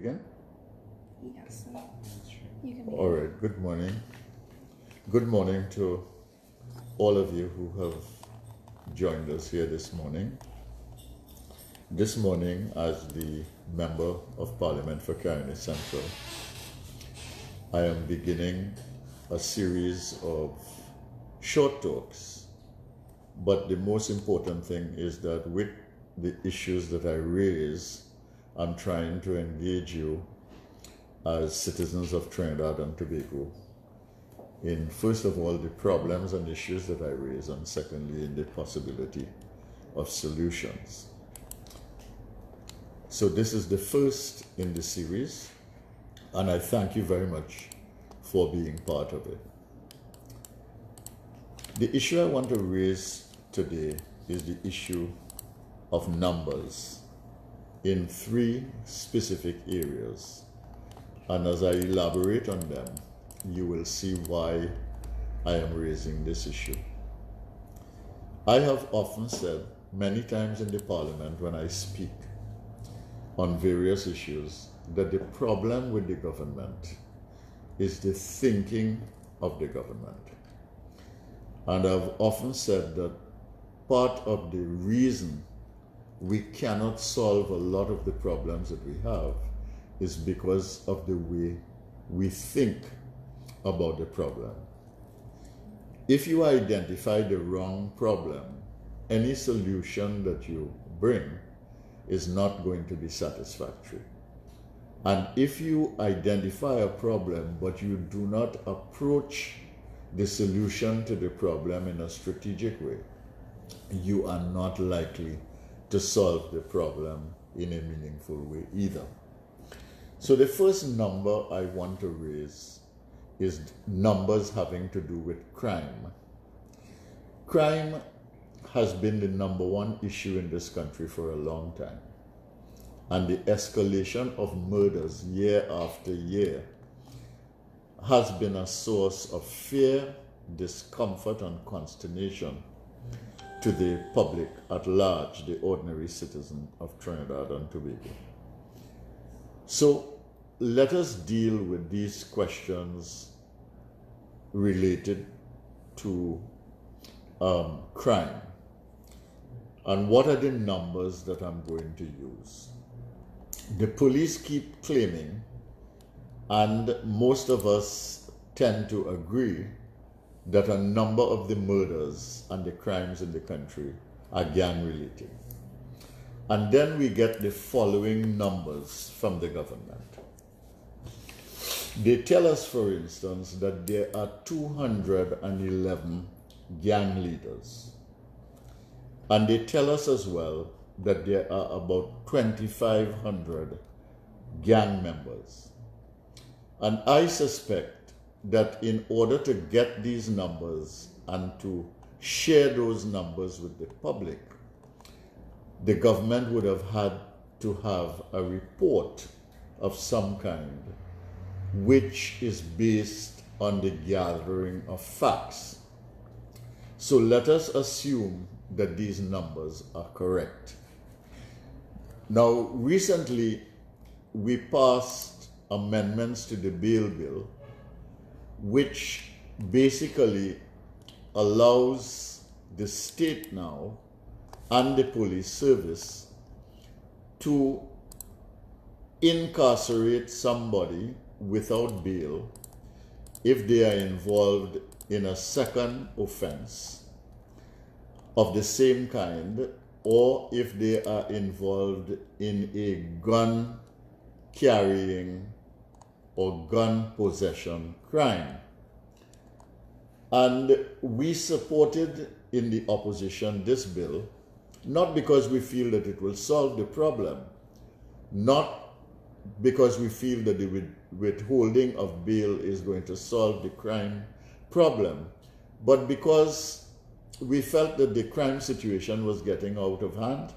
Again? Yes. You can All right, good morning. Good morning to all of you who have joined us here this morning. This morning, as the Member of Parliament for Caroni Central, I am beginning a series of short talks. But the most important thing is that with the issues that I raise, I'm trying to engage you as citizens of Trinidad and Tobago in, first of all, the problems and issues that I raise, and secondly, in the possibility of solutions. So this is the first in the series, and I thank you very much for being part of it. The issue I want to raise today is the issue of numbers in three specific areas. And as I elaborate on them, you will see why I am raising this issue. I have often said many times in the Parliament when I speak on various issues that the problem with the government is the thinking of the government. And I've often said that part of the reason we cannot solve a lot of the problems that we have is because of the way we think about the problem. If you identify the wrong problem, any solution that you bring is not going to be satisfactory. And if you identify a problem but you do not approach the solution to the problem in a strategic way, you are not likely to solve the problem in a meaningful way either. So the first number I want to raise is numbers having to do with crime. Crime has been the number one issue in this country for a long time. And the escalation of murders year after year has been a source of fear, discomfort, and consternation to the public at large, the ordinary citizen of Trinidad and Tobago. So let us deal with these questions related to crime. And what are the numbers that I'm going to use? The police keep claiming, and most of us tend to agree, that a number of the murders and the crimes in the country are gang-related. And then we get the following numbers from the government. They tell us, for instance, that there are 211 gang leaders. And they tell us as well that there are about 2,500 gang members. And I suspect that in order to get these numbers and to share those numbers with the public, the government would have had to have a report of some kind which is based on the gathering of facts. So let us assume that these numbers are correct. Now, recently, we passed amendments to the bail bill, which basically allows the state now and the police service to incarcerate somebody without bail if they are involved in a second offense of the same kind, or if they are involved in a gun carrying or gun possession crime. And we supported in the opposition this bill, not because we feel that it will solve the problem, not because we feel that the withholding of bail is going to solve the crime problem, but because we felt that the crime situation was getting out of hand.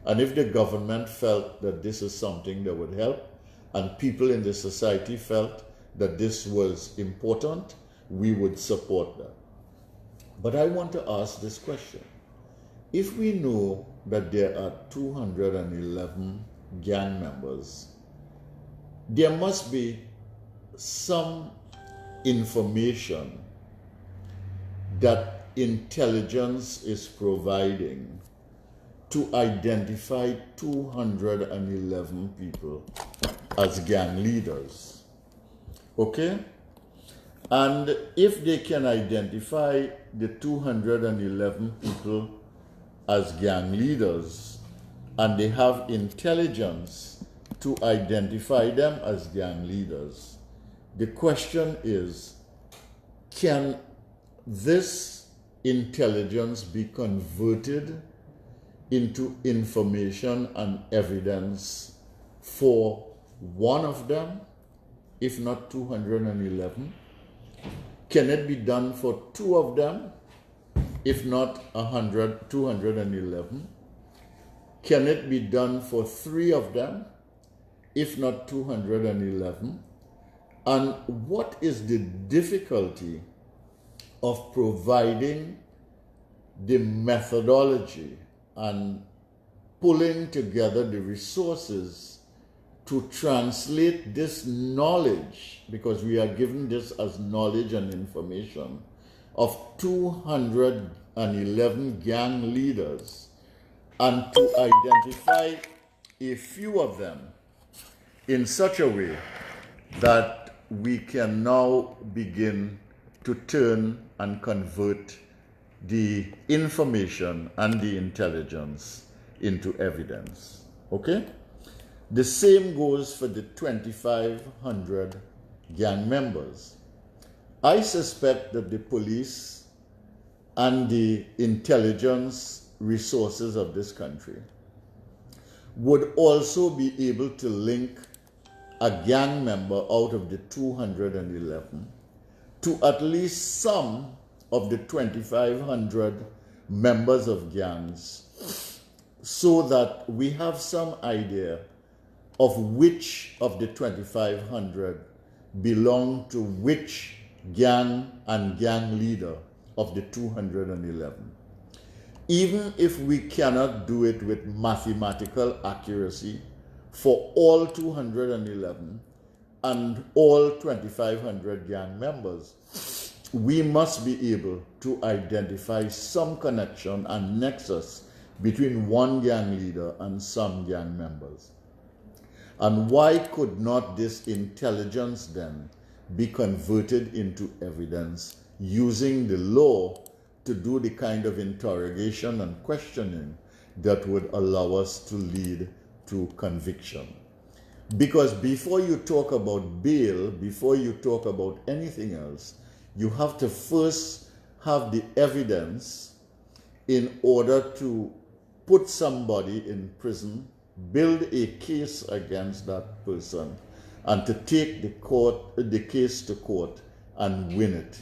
And if the government felt that this is something that would help, and people in the society felt that this was important, we would support that. But I want to ask this question. If we know that there are 211 gang members, there must be some information that intelligence is providing to identify 211 people as gang leaders. Okay? And if they can identify the 211 people as gang leaders, and they have intelligence to identify them as gang leaders, the question is, can this intelligence be converted into information and evidence for one of them, if not 211? Can it be done for two of them, if not 211? Can it be done for three of them, if not 211? And what is the difficulty of providing the methodology and pulling together the resources to translate this knowledge, because we are given this as knowledge and information, of 211 gang leaders, and to identify a few of them in such a way that we can now begin to turn and convert the information and the intelligence into evidence. Okay? The same goes for the 2,500 gang members. I suspect that the police and the intelligence resources of this country would also be able to link a gang member out of the 211 to at least some of the 2,500 members of gangs, so that we have some idea of which of the 2,500 belong to which gang and gang leader of the 211. Even if we cannot do it with mathematical accuracy for all 211 and all 2,500 gang members, we must be able to identify some connection and nexus between one gang leader and some gang members. And why could not this intelligence then be converted into evidence using the law to do the kind of interrogation and questioning that would allow us to lead to conviction? Because before you talk about bail, before you talk about anything else, you have to first have the evidence in order to put somebody in prison, build a case against that person, and to take the case to court and win it.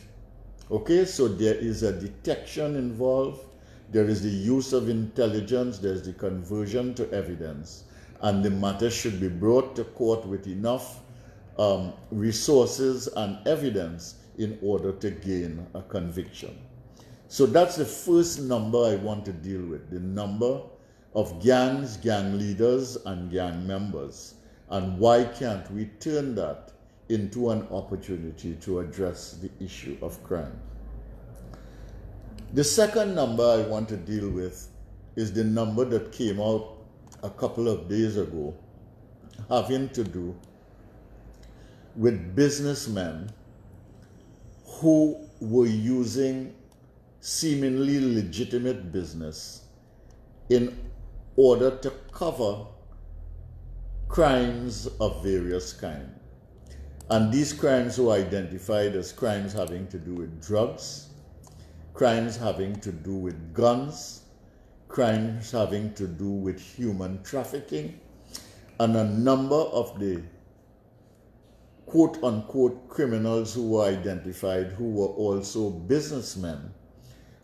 Okay, so there is a detection involved, there is the use of intelligence, there's the conversion to evidence, and the matter should be brought to court with enough resources and evidence in order to gain a conviction. So that's the first number I want to deal with, the number of gangs, gang leaders, and gang members. And why can't we turn that into an opportunity to address the issue of crime? The second number I want to deal with is the number that came out a couple of days ago, having to do with businessmen who were using seemingly legitimate business in order to cover crimes of various kinds. And these crimes were identified as crimes having to do with drugs, crimes having to do with guns, crimes having to do with human trafficking, and a number of the quote-unquote criminals who were identified, who were also businessmen,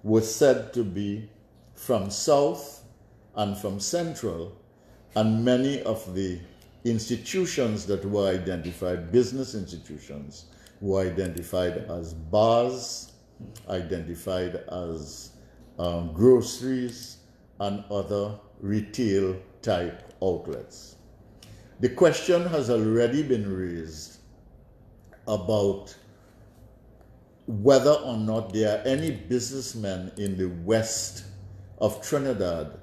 were said to be from South and from Central, and many of the institutions that were identified, business institutions, were identified as bars, identified as groceries, and other retail type outlets. The question has already been raised about whether or not there are any businessmen in the west of Trinidad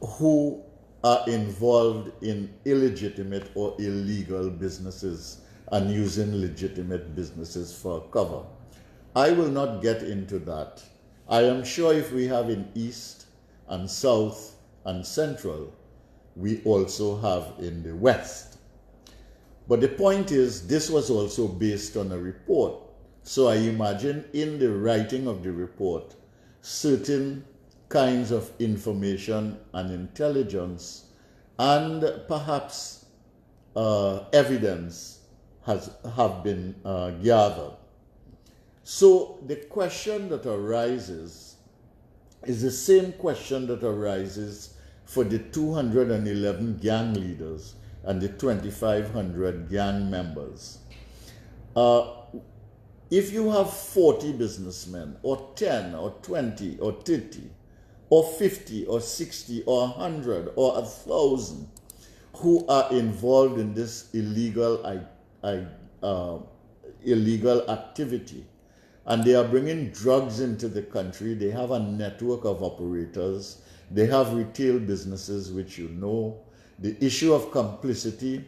who are involved in illegitimate or illegal businesses and using legitimate businesses for cover. I will not get into that. I am sure if we have in East and South and Central, we also have in the West. But the point is, this was also based on a report. So I imagine in the writing of the report, certain kinds of information and intelligence and perhaps evidence have been gathered. So the question that arises is the same question that arises for the 211 gang leaders and the 2,500 gang members. If you have 40 businessmen, or 10, or 20, or 30, or 50, or 60, or 100, or 1,000 who are involved in this illegal activity, and they are bringing drugs into the country, they have a network of operators, they have retail businesses, which you know, the issue of complicity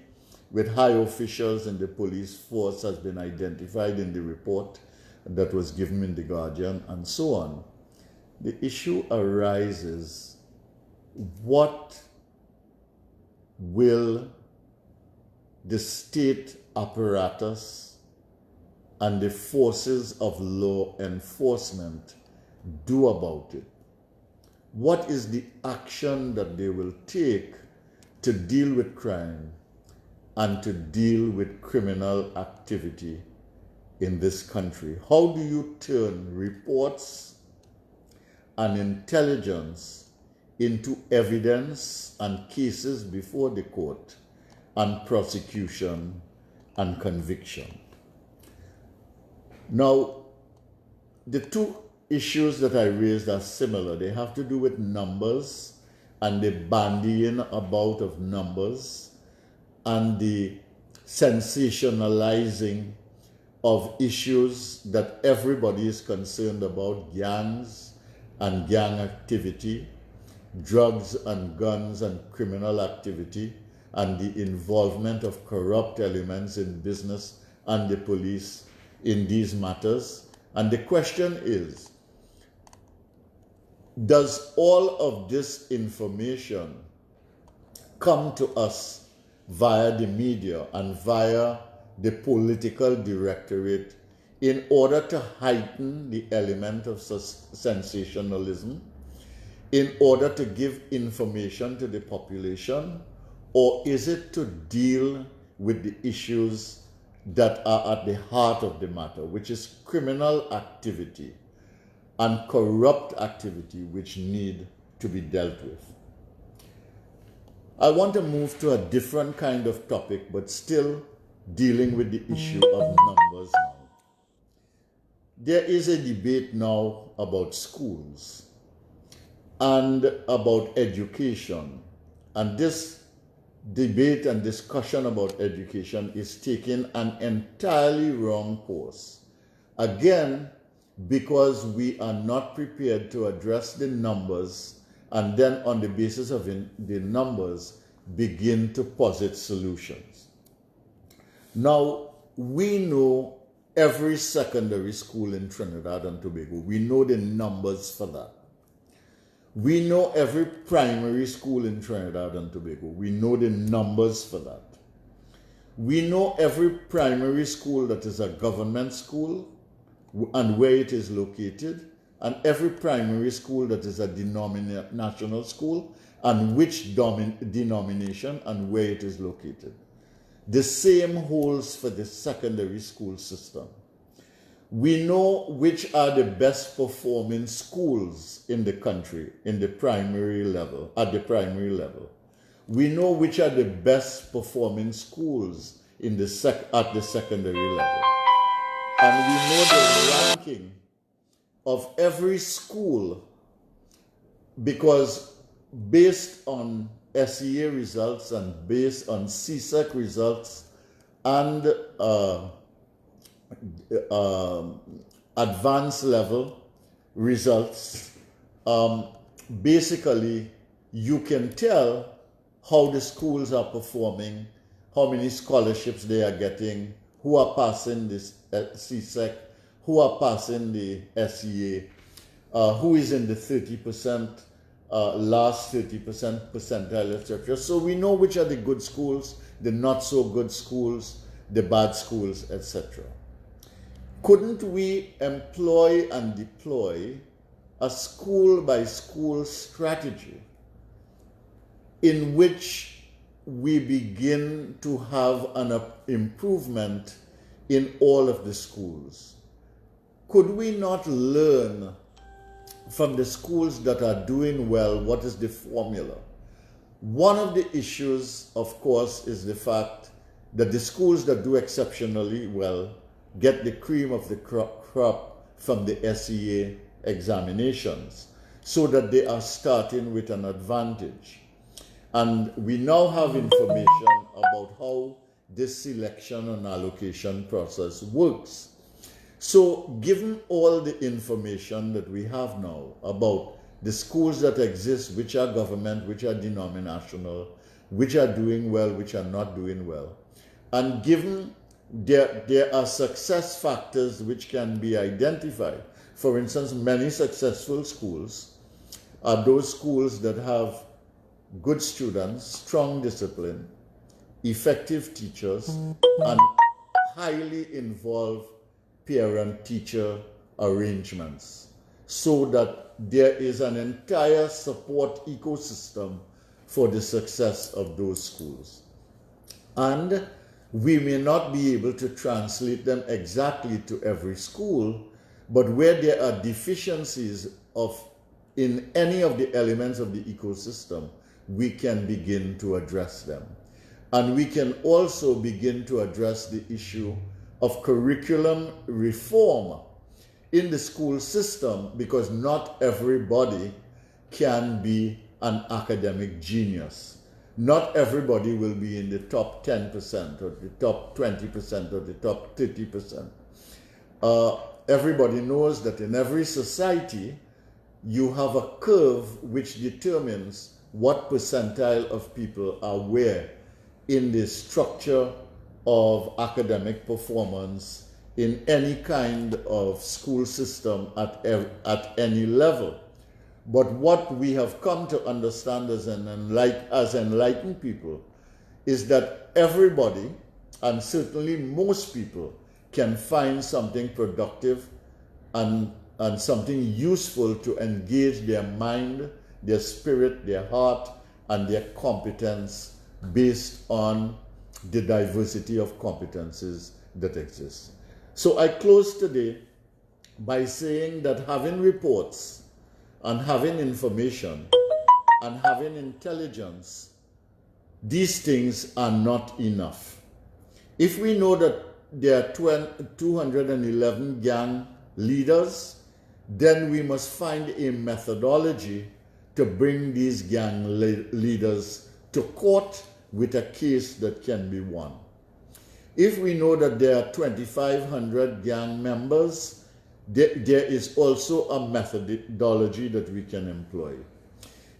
with high officials in the police force has been identified in the report that was given in The Guardian, and so on. The issue arises, what will the state apparatus and the forces of law enforcement do about it? What is the action that they will take to deal with crime and to deal with criminal activity in this country? How do you turn reports and intelligence into evidence and cases before the court and prosecution and conviction? Now, the two issues that I raised are similar. They have to do with numbers and the bandying about of numbers and the sensationalizing of issues that everybody is concerned about: gangs and gang activity, drugs and guns and criminal activity, and the involvement of corrupt elements in business and the police in these matters. And the question is, does all of this information come to us via the media and via the political directorate in order to heighten the element of sensationalism, in order to give information to the population, or is it to deal with the issues that are at the heart of the matter, which is criminal activity and corrupt activity which need to be dealt with? I want to move to a different kind of topic, but still dealing with the issue of numbers now. There is a debate now about schools and about education, and this debate and discussion about education is taking an entirely wrong course. Again, because we are not prepared to address the numbers and then on the basis of the numbers begin to posit solutions. Now, we know every secondary school in Trinidad and Tobago. We know the numbers for that. We know every primary school in Trinidad and Tobago. We know the numbers for that. We know every primary school that is a government school and where it is located, and every primary school that is a denominational school and which denomination and where it is located. The same holds for the secondary school system. We know which are the best performing schools in the country in the primary level, at the primary level. We know which are the best performing schools in at the secondary level. And we know the ranking of every school, because based on SEA results and based on CSEC results and advanced level results, basically you can tell how the schools are performing, how many scholarships they are getting, who are passing this CSEC, who are passing the SEA, who is in the 30%, last 30% percentile, etc. So we know which are the good schools, the not so good schools, the bad schools, etc. Couldn't we employ and deploy a school by school strategy in which we begin to have an improvement in all of the schools? Could we not learn from the schools that are doing well what is the formula? One of the issues, of course, is the fact that the schools that do exceptionally well get the cream of the crop from the SEA examinations, so that they are starting with an advantage. And we now have information about how this selection and allocation process works. So given all the information that we have now about the schools that exist, which are government, which are denominational, which are doing well, which are not doing well, and given there are success factors which can be identified. For instance, many successful schools are those schools that have good students, strong discipline, effective teachers, and highly involved parent-teacher arrangements, so that there is an entire support ecosystem for the success of those schools. And we may not be able to translate them exactly to every school, but where there are deficiencies in any of the elements of the ecosystem, we can begin to address them. And we can also begin to address the issue of curriculum reform in the school system, because not everybody can be an academic genius. Not everybody will be in the top 10% or the top 20% or the top 30%. Everybody knows that in every society, you have a curve which determines what percentile of people are where in the structure of academic performance in any kind of school system at any level. But what we have come to understand as enlightened people is that everybody, and certainly most people, can find something productive and something useful to engage their mind, their spirit, their heart, and their competence based on the diversity of competences that exist. So I close today by saying that having reports and having information and having intelligence, these things are not enough. If we know that there are 211 gang leaders, then we must find a methodology to bring these gang leaders to court with a case that can be won. If we know that there are 2,500 gang members, there is also a methodology that we can employ.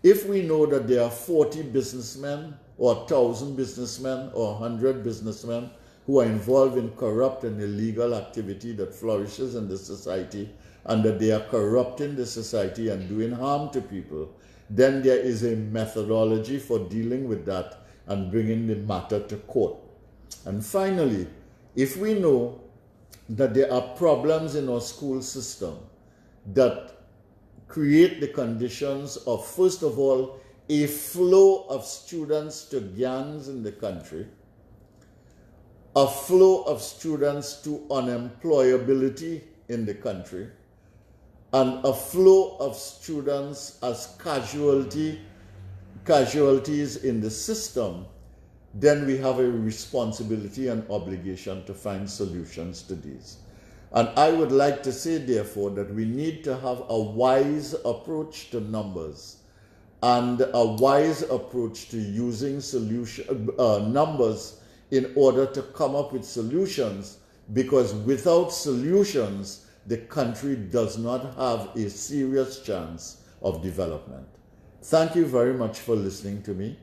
If we know that there are 40 businessmen or 1,000 businessmen or 100 businessmen who are involved in corrupt and illegal activity that flourishes in the society, and that they are corrupting the society and doing harm to people, then there is a methodology for dealing with that and bringing the matter to court. And finally, if we know that there are problems in our school system that create the conditions of, first of all, a flow of students to gangs in the country, a flow of students to unemployability in the country, and a flow of students as casualties in the system, then we have a responsibility and obligation to find solutions to these. And I would like to say, therefore, that we need to have a wise approach to numbers and a wise approach to using numbers in order to come up with solutions, because without solutions, the country does not have a serious chance of development. Thank you very much for listening to me,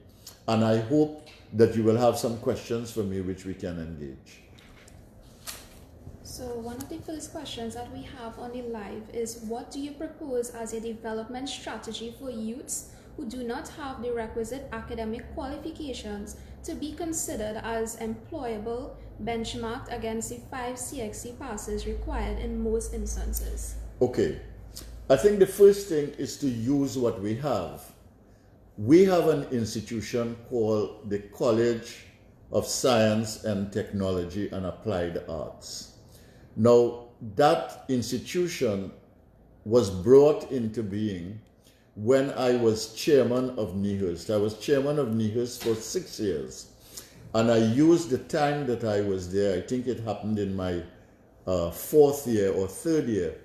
and I hope that you will have some questions for me which we can engage. So one of the first questions that we have on the live is, what do you propose as a development strategy for youths who do not have the requisite academic qualifications to be considered as employable, benchmarked against the 5 CXC passes required in most instances? Okay, I think the first thing is to use what we have. We have an institution called the College of Science and Technology and Applied Arts. Now, that institution was brought into being when I was chairman of NIHURST. I was chairman of NIHURST for 6 years, and I used the time that I was there, I think it happened in my 4th year or 3rd year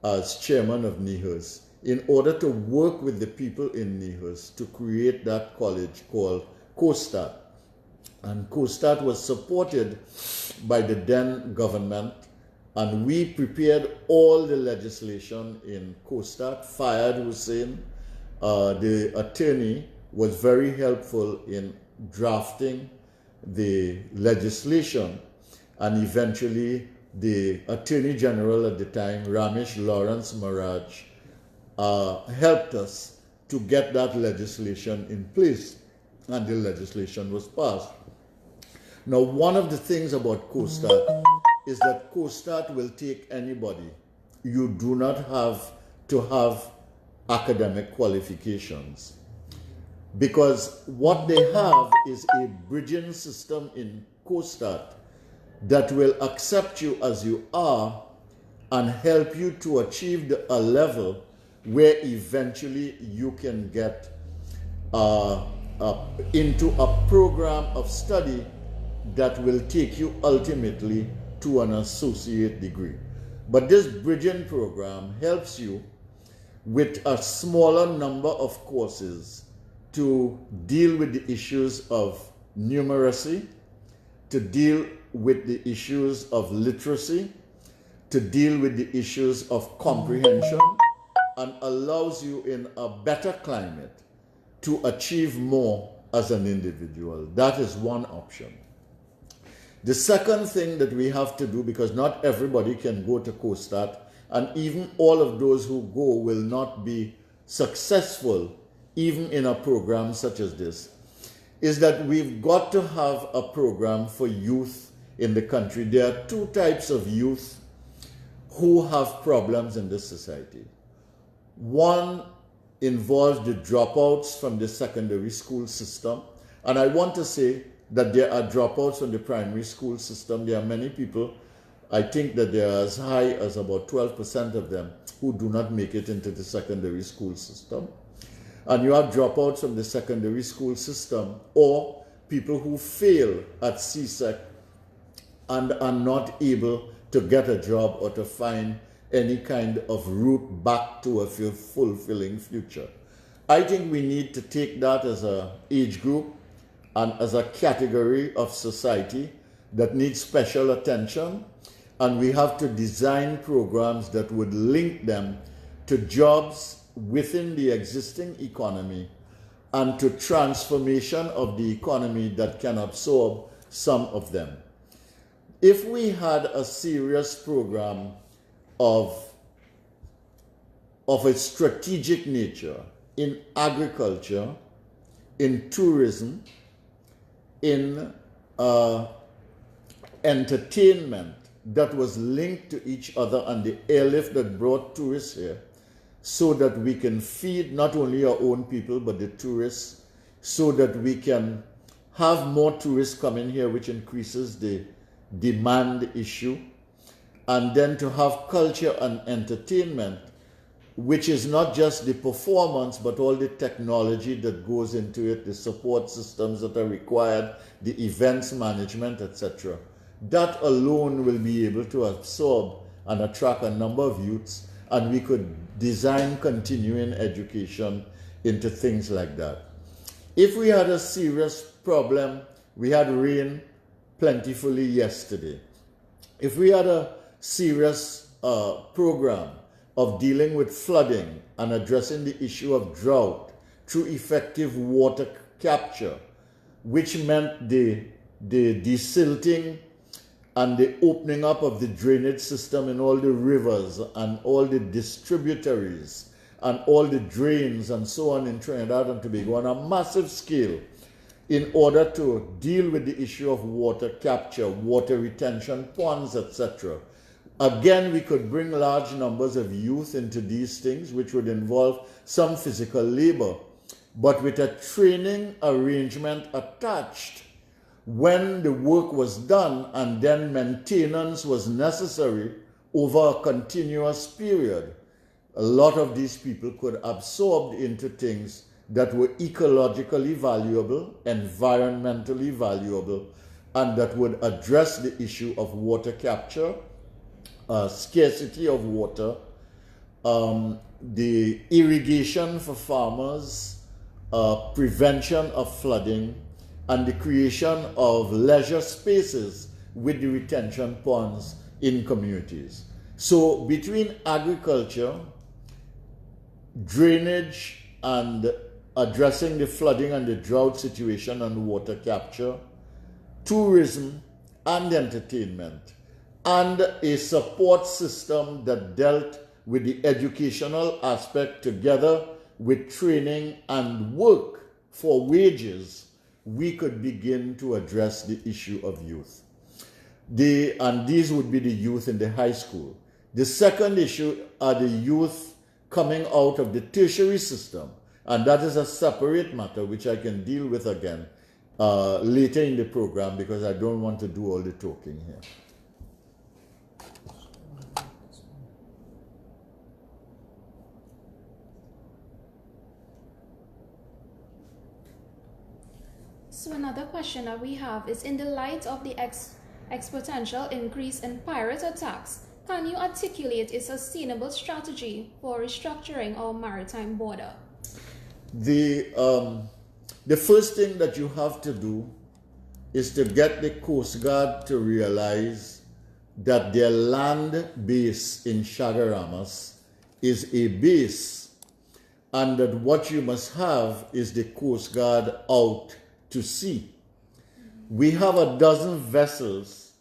as chairman of NIHURST, in order to work with the people in NIHURST to create that college called COSTAT. And COSTAT was supported by the then government, and we prepared all the legislation in COSTAT. Fayad Hussein, the attorney, was very helpful in drafting the legislation, and eventually the Attorney General at the time, Ramesh Lawrence Maharaj, helped us to get that legislation in place, and the legislation was passed. Now, one of the things about COSTAT is that COSTAT will take anybody. You do not have to have academic qualifications, because what they have is a bridging system in COSTAT that will accept you as you are and help you to achieve a level where eventually you can get into a program of study that will take you ultimately to an associate degree. But this bridging program helps you with a smaller number of courses to deal with the issues of numeracy, to deal with the issues of literacy, to deal with the issues of comprehension, and allows you in a better climate to achieve more as an individual. That is one option. The second thing that we have to do, because not everybody can go to COSTAT, and even all of those who go will not be successful even in a program such as this, is that we've got to have a program for youth in the country. There are 2 types of youth who have problems in this society. One involves the dropouts from the secondary school system, and I want to say that there are dropouts from the primary school system. There are many people, I think that there are as high as about 12% of them who do not make it into the secondary school system. And you have dropouts from the secondary school system, or people who fail at CSEC and are not able to get a job or to find any kind of route back to a fulfilling future. I think we need to take that as an age group and as a category of society that needs special attention, and we have to design programs that would link them to jobs within the existing economy and to transformation of the economy that can absorb some of them. If we had a serious program of a strategic nature in agriculture, in tourism, in entertainment that was linked to each other, and the airlift that brought tourists here, so that we can feed not only our own people but the tourists, so that we can have more tourists coming here, which increases the demand issue, and then to have culture and entertainment, which is not just the performance, but all the technology that goes into it, the support systems that are required, the events management, etc. That alone will be able to absorb and attract a number of youths, and we could design continuing education into things like that. If we had a serious problem, we had rain plentifully yesterday. If we had a serious program of dealing with flooding and addressing the issue of drought through effective water capture, which meant the desilting and the opening up of the drainage system in all the rivers and all the distributaries and all the drains and so on in Trinidad and Tobago on a massive scale in order to deal with the issue of water capture, water retention, ponds, etc. Again, we could bring large numbers of youth into these things, which would involve some physical labor, but with a training arrangement attached. When the work was done and then maintenance was necessary over a continuous period, a lot of these people could absorb into things that were ecologically valuable, environmentally valuable, and that would address the issue of water capture, scarcity of water, the irrigation for farmers, prevention of flooding, and the creation of leisure spaces with the retention ponds in communities. So between agriculture, drainage, and addressing the flooding and the drought situation and water capture, tourism and entertainment, and a support system that dealt with the educational aspect together with training and work for wages, we could begin to address the issue of youth. And these would be the youth in the high school. The second issue are the youth coming out of the tertiary system, and that is a separate matter which I can deal with again later in the program because I don't want to do all the talking here. So another question that we have is, in the light of the exponential increase in pirate attacks, can you articulate a sustainable strategy for restructuring our maritime border? The first thing that you have to do is to get the Coast Guard to realize that their land base in Chaguaramas is a base, and that what you must have is the Coast Guard out to sea. We have a dozen vessels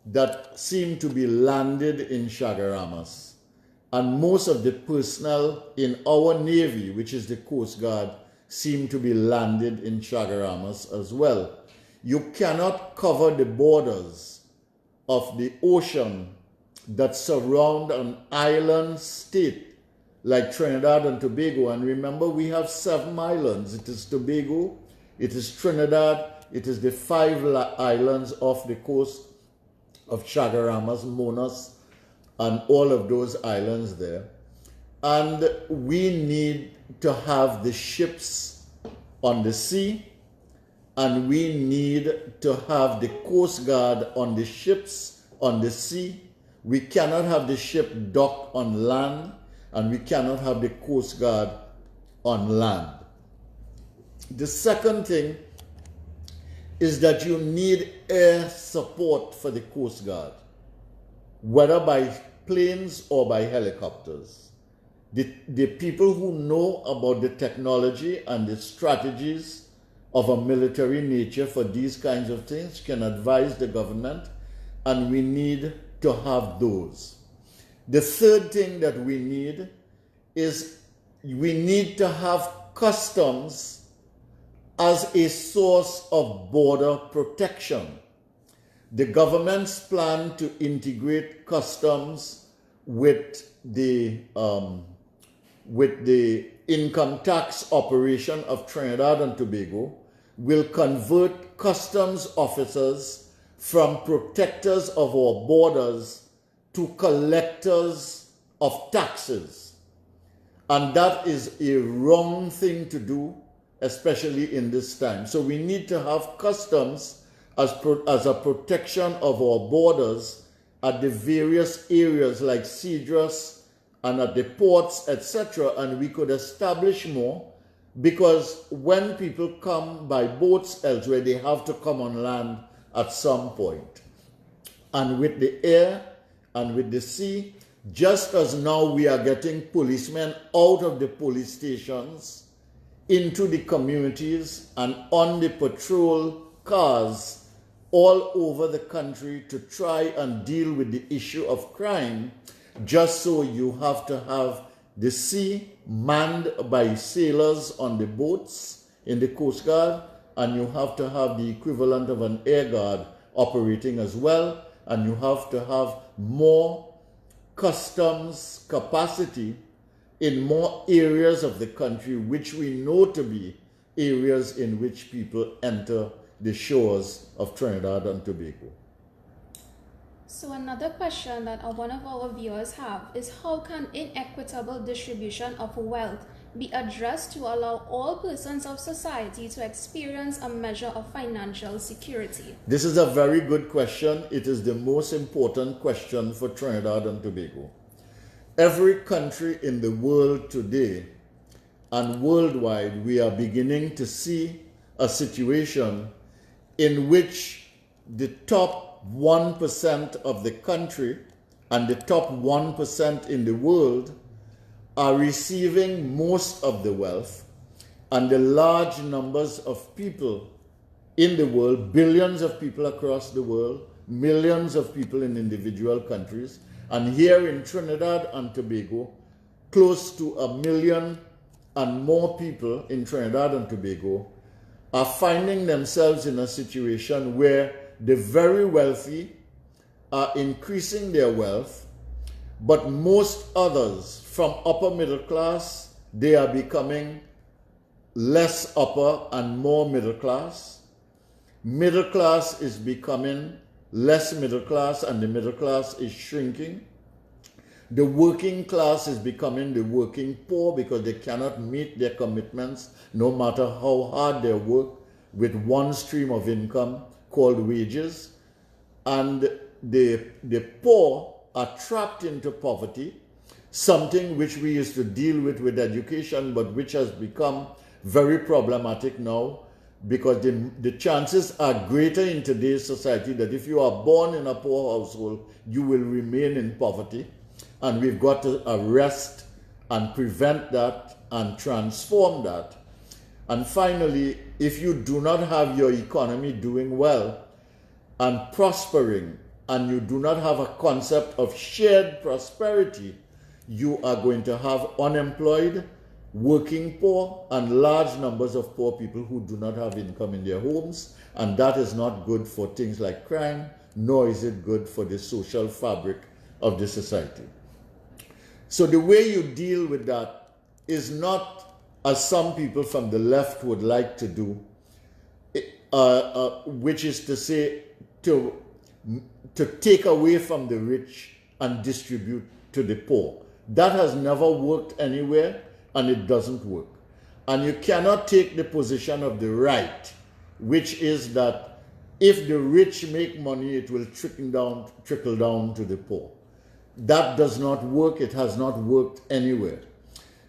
that seem to be landed in Chaguaramas, and most of the personnel in our Navy, which is the Coast Guard, seem to be landed in Chaguaramas as well. You cannot cover the borders of the ocean that surround an island state like Trinidad and Tobago. And remember, we have 7 islands. It is Tobago, it is Trinidad, it is the 5 islands off the coast of Chaguaramas, Monas, and all of those islands there. And we need to have the ships on the sea, and we need to have the Coast Guard on the ships on the sea. We cannot have the ship docked on land, and we cannot have the Coast Guard on land. The second thing is that you need air support for the Coast Guard, whether by planes or by helicopters. The people who know about the technology and the strategies of a military nature for these kinds of things can advise the government, and we need to have those. The third thing that we need is we need to have customs as a source of border protection. The government's plan to integrate customs with the income tax operation of Trinidad and Tobago will convert customs officers from protectors of our borders to collectors of taxes. And that is a wrong thing to do, especially in this time. So we need to have customs as a protection of our borders at the various areas like Cedros and at the ports, etc. And we could establish more because when people come by boats elsewhere, they have to come on land at some point. And with the air and with the sea, just as now we are getting policemen out of the police stations into the communities and on the patrol cars all over the country to try and deal with the issue of crime, just so you have to have the sea manned by sailors on the boats in the Coast Guard, and you have to have the equivalent of an air guard operating as well, and you have to have more customs capacity in more areas of the country which we know to be areas in which people enter the shores of Trinidad and Tobago. So another question that one of our viewers have is, how can inequitable distribution of wealth be addressed to allow all persons of society to experience a measure of financial security? This is a very good question. It is the most important question for Trinidad and Tobago. Every country in the world today and worldwide, we are beginning to see a situation in which the top 1% of the country and the top 1% in the world are receiving most of the wealth, and the large numbers of people in the world, billions of people across the world, millions of people in individual countries, and here in Trinidad and Tobago, close to 1 million and more people in Trinidad and Tobago are finding themselves in a situation where the very wealthy are increasing their wealth, but most others from upper middle class, they are becoming less upper and more middle class. Middle class is becoming less middle class, and the middle class is shrinking. The working class is becoming the working poor because they cannot meet their commitments no matter how hard they work with one stream of income called wages. And the poor are trapped into poverty, something which we used to deal with education, but which has become very problematic now, because the chances are greater in today's society that if you are born in a poor household, you will remain in poverty. And we've got to arrest and prevent that and transform that. And finally, if you do not have your economy doing well and prospering, and you do not have a concept of shared prosperity, you are going to have unemployed, working poor, and large numbers of poor people who do not have income in their homes. And that is not good for things like crime, nor is it good for the social fabric of the society. So the way you deal with that is not, as some people from the left would like to do, which is to say to take away from the rich and distribute to the poor. That has never worked anywhere, and it doesn't work. And you cannot take the position of the right, which is that if the rich make money, it will trickle down to the poor. That does not work. It has not worked anywhere.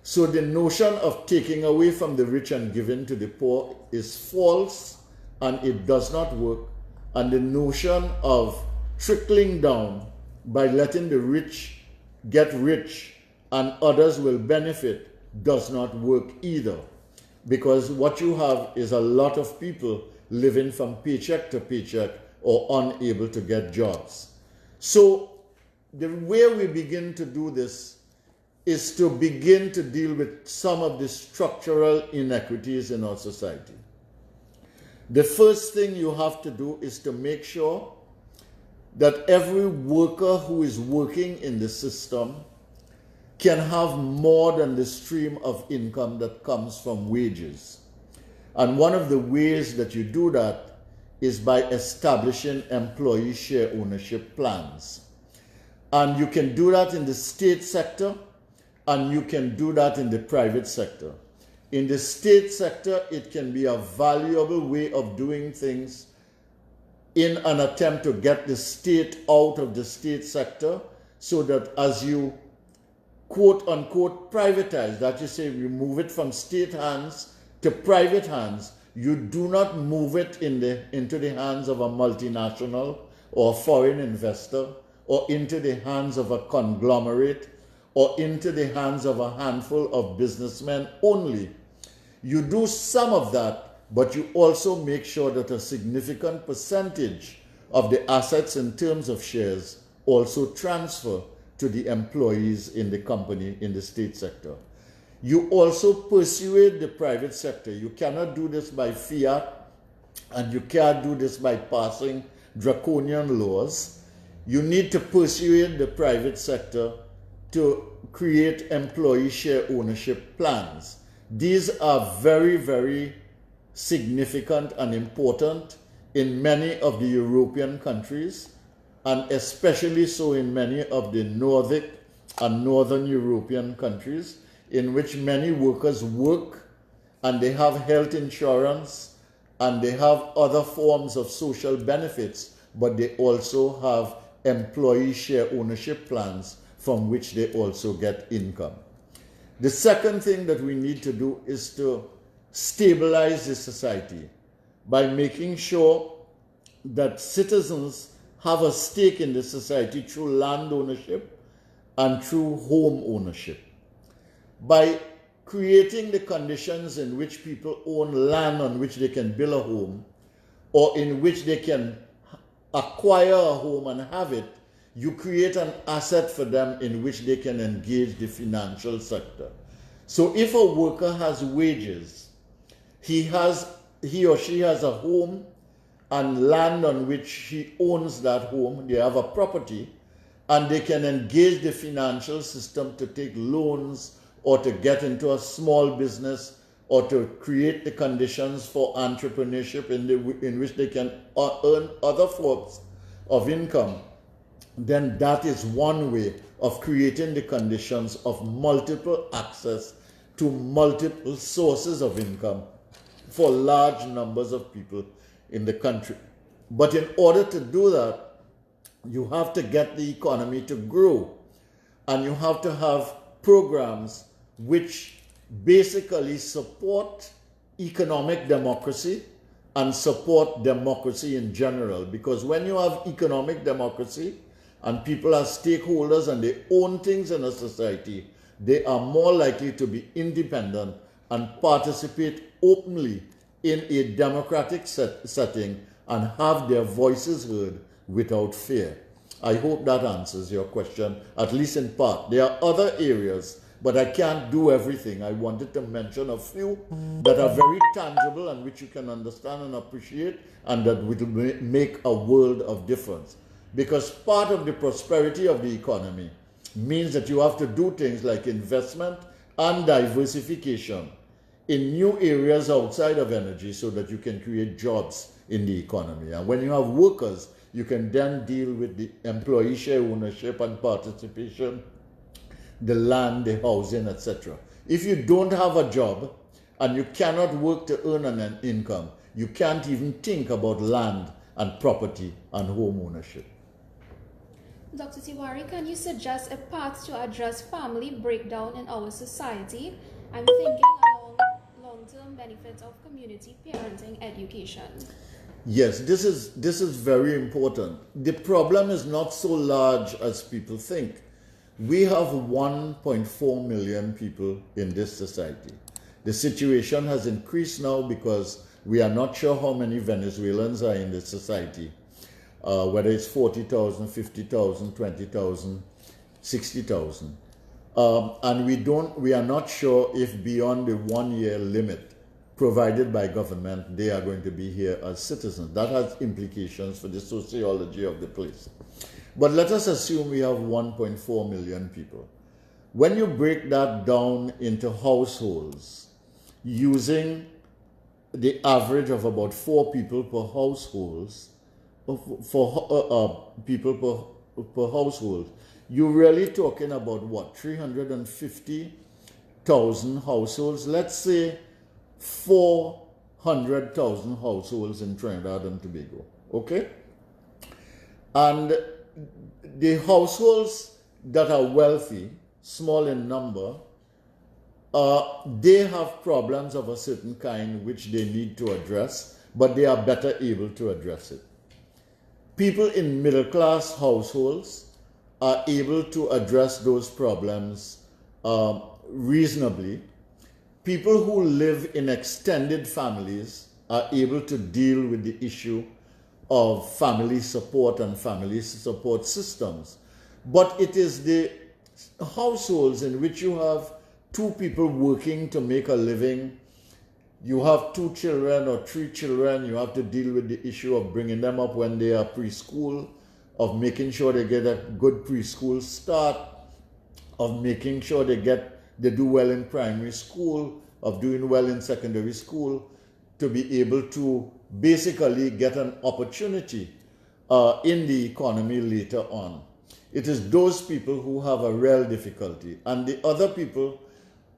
So the notion of taking away from the rich and giving to the poor is false, and it does not work. And the notion of trickling down by letting the rich get rich and others will benefit does not work either, because what you have is a lot of people living from paycheck to paycheck or unable to get jobs. So the way we begin to do this is to begin to deal with some of the structural inequities in our society. The first thing you have to do is to make sure that every worker who is working in the system can have more than the stream of income that comes from wages. And one of the ways that you do that is by establishing employee share ownership plans. And you can do that in the state sector, and you can do that in the private sector. In the state sector, it can be a valuable way of doing things in an attempt to get the state out of the state sector, so that as you quote unquote privatize, that you say remove it from state hands to private hands, you do not move it into the hands of a multinational or a foreign investor, or into the hands of a conglomerate, or into the hands of a handful of businessmen only. You do some of that, but you also make sure that a significant percentage of the assets in terms of shares also transfer to the employees in the company, in the state sector. You also persuade the private sector. You cannot do this by fiat, and you can't do this by passing draconian laws. You need to persuade the private sector to create employee share ownership plans. These are very, very significant and important in many of the European countries, and especially so in many of the Nordic and Northern European countries, in which many workers work and they have health insurance and they have other forms of social benefits, but they also have employee share ownership plans from which they also get income. The second thing that we need to do is to stabilize the society by making sure that citizens have a stake in the society through land ownership and through home ownership. By creating the conditions in which people own land on which they can build a home, or in which they can acquire a home and have it, you create an asset for them in which they can engage the financial sector. So if a worker has wages, he or she has a home and land on which he owns that home, they have a property, and they can engage the financial system to take loans or to get into a small business or to create the conditions for entrepreneurship in which they can earn other forms of income, then that is one way of creating the conditions of multiple access to multiple sources of income for large numbers of people in the country. But in order to do that, you have to get the economy to grow, and you have to have programs which basically support economic democracy and support democracy in general. Because when you have economic democracy and people are stakeholders and they own things in a society, they are more likely to be independent and participate openly in a democratic setting and have their voices heard without fear. I hope that answers your question, at least in part. There are other areas, but I can't do everything. I wanted to mention a few that are very tangible and which you can understand and appreciate, and that will make a world of difference. Because part of the prosperity of the economy means that you have to do things like investment and diversification in new areas outside of energy so that you can create jobs in the economy. And when you have workers, you can then deal with the employee share ownership and participation, the land, the housing, etc. If you don't have a job and you cannot work to earn an income, you can't even think about land and property and home ownership. Dr. Tiwari, can you suggest a path to address family breakdown in our society? I'm thinking along long-term benefits of community parenting education. Yes, this is very important. The problem is not so large as people think. We have 1.4 million people in this society. The situation has increased now because we are not sure how many Venezuelans are in this society, whether it's 40,000, 50,000, 20,000, 60,000. And we are not sure if beyond the 1 year limit provided by government, they are going to be here as citizens. That has implications for the sociology of the place. But let us assume we have 1.4 million people. When you break that down into households, using the average of about 4 people per household, per household, you're really talking about what, 350,000 households? Let's say 400,000 households in Trinidad and Tobago, okay? And the households that are wealthy, small in number, they have problems of a certain kind which they need to address, but they are better able to address it. People in middle class households are able to address those problems reasonably. People who live in extended families are able to deal with the issue of family support and family support systems. But it is the households in which you have two people working to make a living. You have 2 children or 3 children. You have to deal with the issue of bringing them up when they are preschool, of making sure they get a good preschool start, of making sure they do well in primary school, of doing well in secondary school, to be able to basically get an opportunity in the economy later on. It is those people who have a real difficulty. And the other people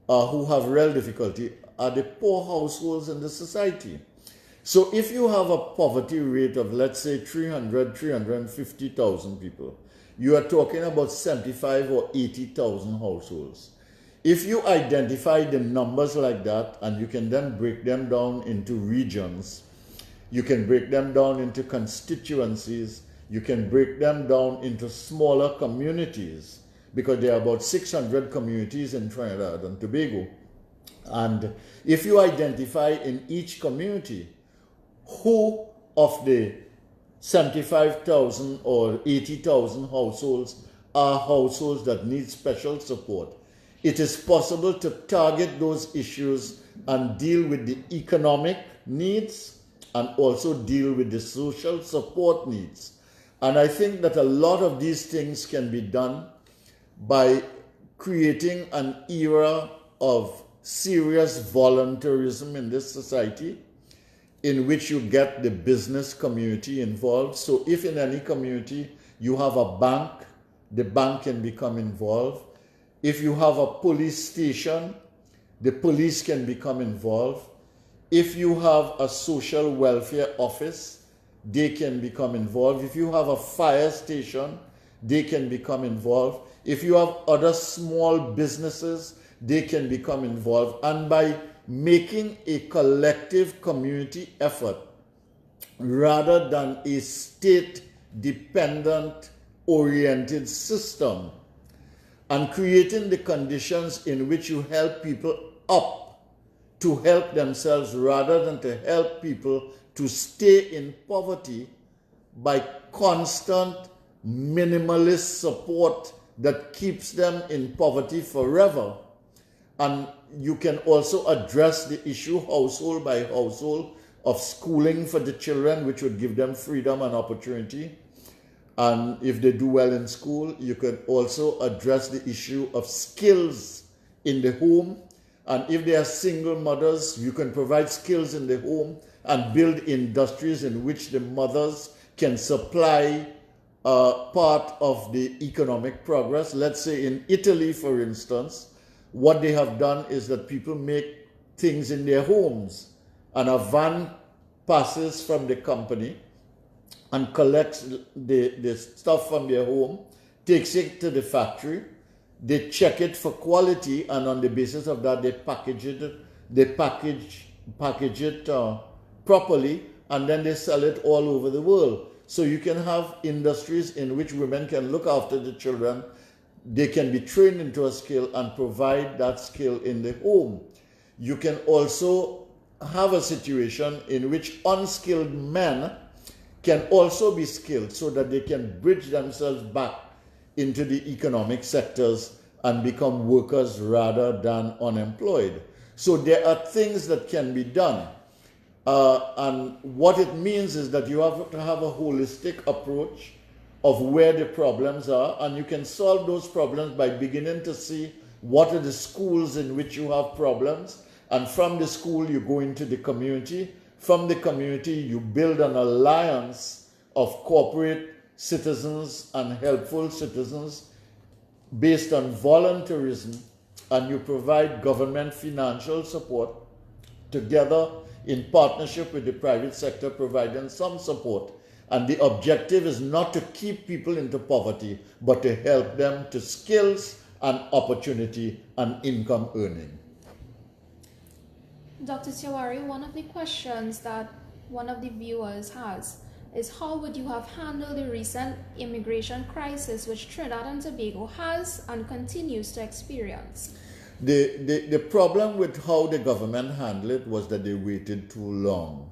who have real difficulty are the poor households in the society. So if you have a poverty rate of, let's say, 350,000 people, you are talking about 75 or 80,000 households. If you identify the numbers like that, and you can then break them down into regions, you can break them down into constituencies, you can break them down into smaller communities, because there are about 600 communities in Trinidad and Tobago. And if you identify in each community who of the 75,000 or 80,000 households are households that need special support, it is possible to target those issues and deal with the economic needs and also deal with the social support needs. And I think that a lot of these things can be done by creating an era of serious voluntarism in this society, in which you get the business community involved. So if in any community you have a bank, the bank can become involved. If you have a police station, the police can become involved. If you have a social welfare office, they can become involved. If you have a fire station, they can become involved. If you have other small businesses, they can become involved. And by making a collective community effort rather than a state-dependent oriented system, and creating the conditions in which you help people up to help themselves rather than to help people to stay in poverty by constant minimalist support that keeps them in poverty forever. And you can also address the issue household by household of schooling for the children, which would give them freedom and opportunity. And if they do well in school, you can also address the issue of skills in the home. And if they are single mothers, you can provide skills in the home and build industries in which the mothers can supply part of the economic progress. Let's say in Italy, for instance, what they have done is that people make things in their homes, and a van passes from the company and collects the stuff from their home, takes it to the factory, they check it for quality, and on the basis of that, they package it properly, and then they sell it all over the world. So you can have industries in which women can look after the children, they can be trained into a skill and provide that skill in the home. You can also have a situation in which unskilled men can also be skilled so that they can bridge themselves back into the economic sectors and become workers rather than unemployed. So there are things that can be done. And what it means is that you have to have a holistic approach of where the problems are, and you can solve those problems by beginning to see what are the schools in which you have problems, and from the school you go into the community. From the community you build an alliance of corporate citizens and helpful citizens based on voluntarism, and you provide government financial support together in partnership with the private sector providing some support. And the objective is not to keep people into poverty, but to help them to skills and opportunity and income earning. Dr. Tiwari, one of the questions that one of the viewers has is how would you have handled the recent immigration crisis which Trinidad and Tobago has and continues to experience? The problem with how the government handled it was that they waited too long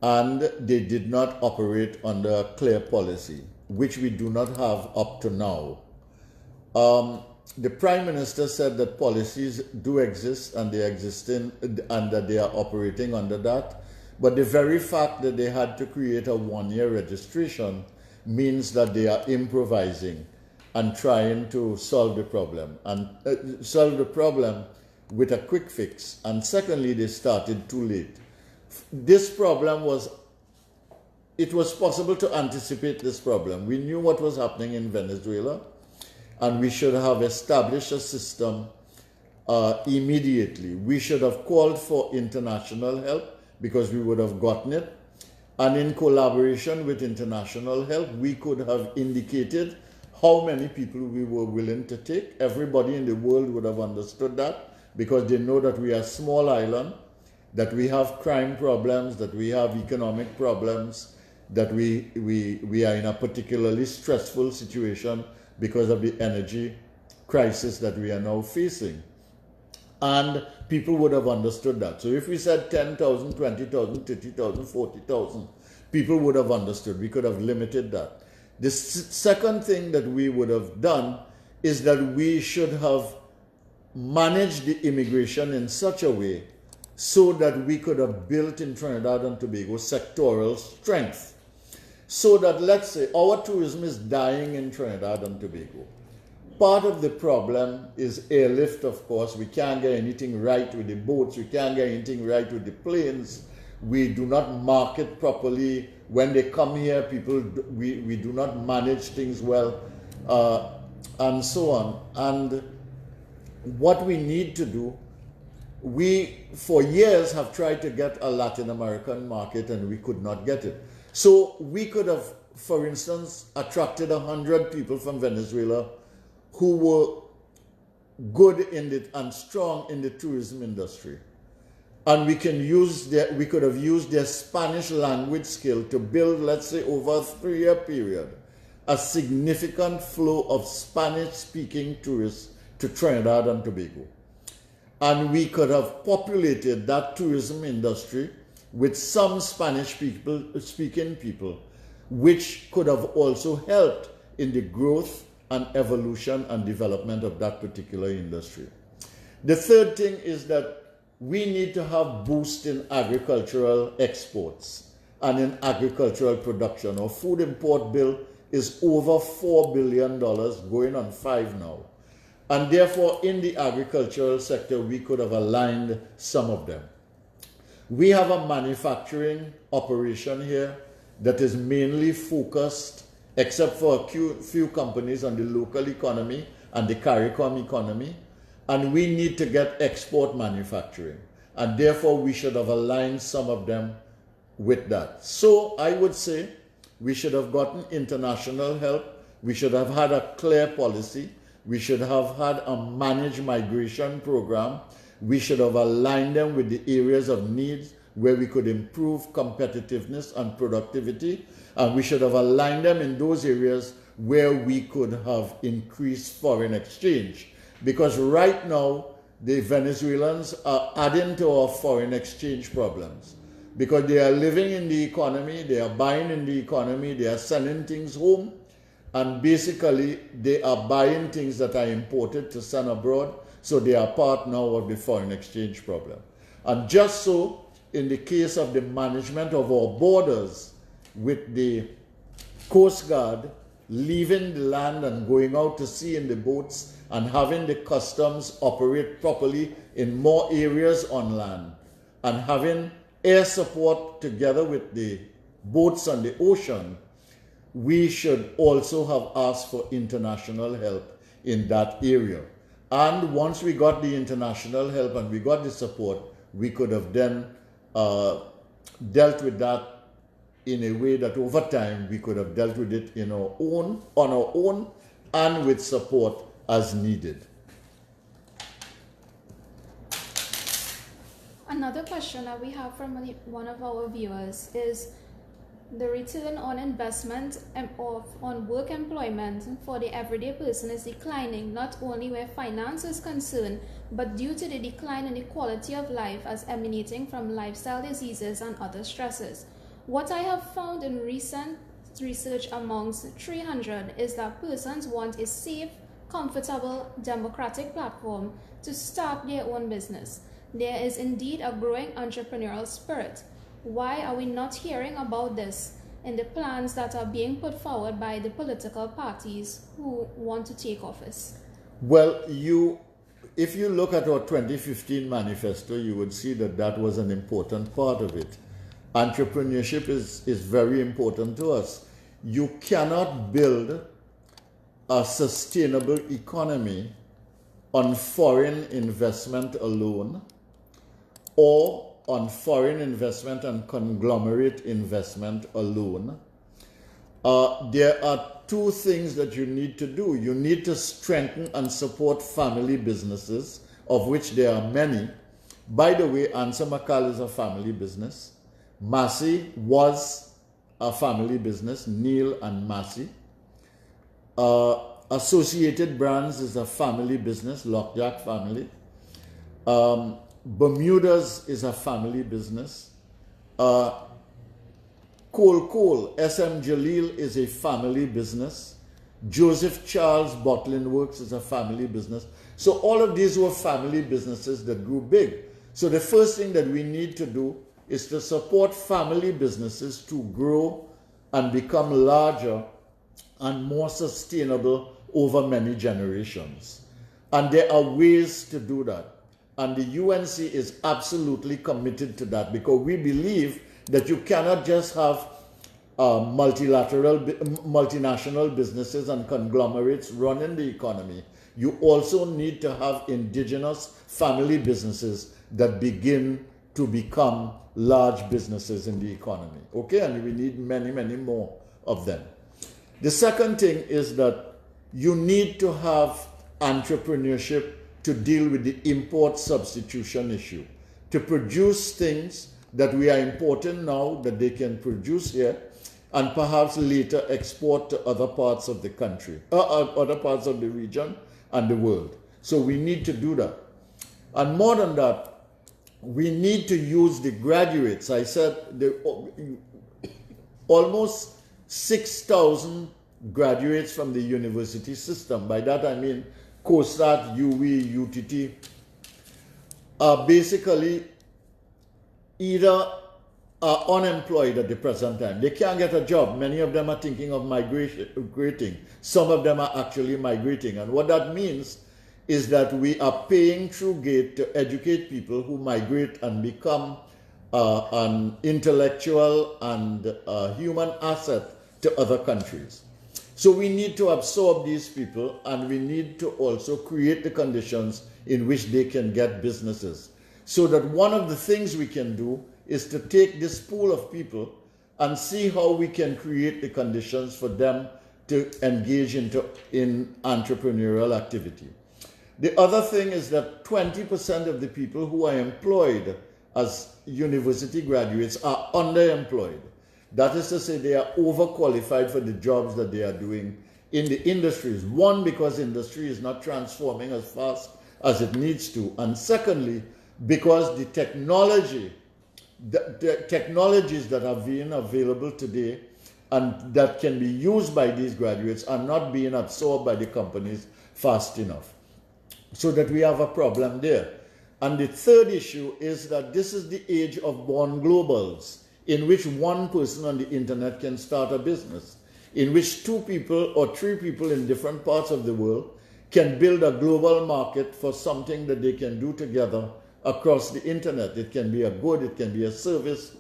and they did not operate under a clear policy, which we do not have up to now. The Prime Minister said that policies do exist and they exist and that they are operating under that. But the very fact that they had to create a one-year registration means that they are improvising and trying to solve the problem with a quick fix. And secondly, they started too late. This problem was possible to anticipate this problem. We knew what was happening in Venezuela, and we should have established a system immediately. We should have called for international help because we would have gotten it. And in collaboration with international help, we could have indicated how many people we were willing to take. Everybody in the world would have understood that because they know that we are a small island, that we have crime problems, that we have economic problems, that we are in a particularly stressful situation because of the energy crisis that we are now facing. And people would have understood that. So if we said 10,000, 20,000, 30,000, 40,000, people would have understood. We could have limited that. The second thing that we would have done is that we should have managed the immigration in such a way so that we could have built in Trinidad and Tobago sectoral strength. So that, let's say, our tourism is dying in Trinidad and Tobago. Part of the problem is airlift, of course. We can't get anything right with the boats. We can't get anything right with the planes. We do not market properly. When they come here, we do not manage things well, and so on. And what we need to do, we for years have tried to get a Latin American market and we could not get it. So we could have, for instance, attracted 100 people from Venezuela who were good and strong in the tourism industry. And we could have used their Spanish language skill to build, let's say, over a 3-year period, a significant flow of Spanish-speaking tourists to Trinidad and Tobago. And we could have populated that tourism industry with some Spanish-speaking people, which could have also helped in the growth and evolution and development of that particular industry. The third thing is that we need to have boost in agricultural exports and in agricultural production. Our food import bill is over $4 billion, going on 5 now. And therefore, in the agricultural sector, we could have aligned some of them. We have a manufacturing operation here that is mainly focused, except for a few companies, on the local economy and the CARICOM economy. And we need to get export manufacturing. And therefore, we should have aligned some of them with that. So I would say we should have gotten international help. We should have had a clear policy. We should have had a managed migration program. We should have aligned them with the areas of needs where we could improve competitiveness and productivity. And we should have aligned them in those areas where we could have increased foreign exchange. Because right now, the Venezuelans are adding to our foreign exchange problems. Because they are living in the economy, they are buying in the economy, they are sending things home, and basically they are buying things that are imported to send abroad, so they are part now of the foreign exchange problem. And just so, in the case of the management of our borders, with the Coast Guard leaving the land and going out to sea in the boats and having the customs operate properly in more areas on land, and having air support together with the boats on the ocean, we should also have asked for international help in that area. And once we got the international help and we got the support, we could have then dealt with that in a way that over time we could have dealt with it on our own and with support as needed. Another question that we have from one of our viewers is the return on investment on work employment for the everyday person is declining, not only where finance is concerned, but due to the decline in the quality of life as emanating from lifestyle diseases and other stresses. What I have found in recent research amongst 300 is that persons want a safe, comfortable, democratic platform to start their own business. There is indeed a growing entrepreneurial spirit. Why are we not hearing about this in the plans that are being put forward by the political parties who want to take office? Well, if you look at our 2015 manifesto, you would see that that was an important part of it. Entrepreneurship is very important to us. You cannot build a sustainable economy on foreign investment alone, or on foreign investment and conglomerate investment alone. There are two things that you need to do. You need to strengthen and support family businesses, of which there are many. By the way, Answer Macal is a family business. Massey was a family business, Neil and Massey. Associated Brands is a family business, Lockjack family. Bermuda's is a family business. Cole, SM Jalil is a family business. Joseph Charles Bottling Works is a family business. So all of these were family businesses that grew big. So the first thing that we need to do is to support family businesses to grow and become larger and more sustainable over many generations. And there are ways to do that. And the UNC is absolutely committed to that, because we believe that you cannot just have multinational businesses and conglomerates running the economy. You also need to have indigenous family businesses that begin to become large businesses in the economy. Okay, and we need many, many more of them. The second thing is that you need to have entrepreneurship to deal with the import substitution issue, to produce things that we are importing now that they can produce here and perhaps later export to other parts of the country, other parts of the region and the world. So we need to do that. And more than that, we need to use the graduates. I said almost 6,000 graduates from the university system. By that I mean COSAT, UWI, UTT, are basically either are unemployed at the present time. They can't get a job. Many of them are thinking of migrating. Some of them are actually migrating. And what that means is that we are paying through GATE to educate people who migrate and become an intellectual and human asset to other countries. So we need to absorb these people, and we need to also create the conditions in which they can get businesses. So that one of the things we can do is to take this pool of people and see how we can create the conditions for them to engage in entrepreneurial activity. The other thing is that 20% of the people who are employed as university graduates are underemployed. That is to say, they are overqualified for the jobs that they are doing in the industries. One, because industry is not transforming as fast as it needs to. And secondly, because the technologies that are being available today and that can be used by these graduates are not being absorbed by the companies fast enough. So that we have a problem there. And the third issue is that this is the age of born globals, in which one person on the internet can start a business, in which 2 people or 3 people in different parts of the world can build a global market for something that they can do together across the internet. It can be a good, it can be a service,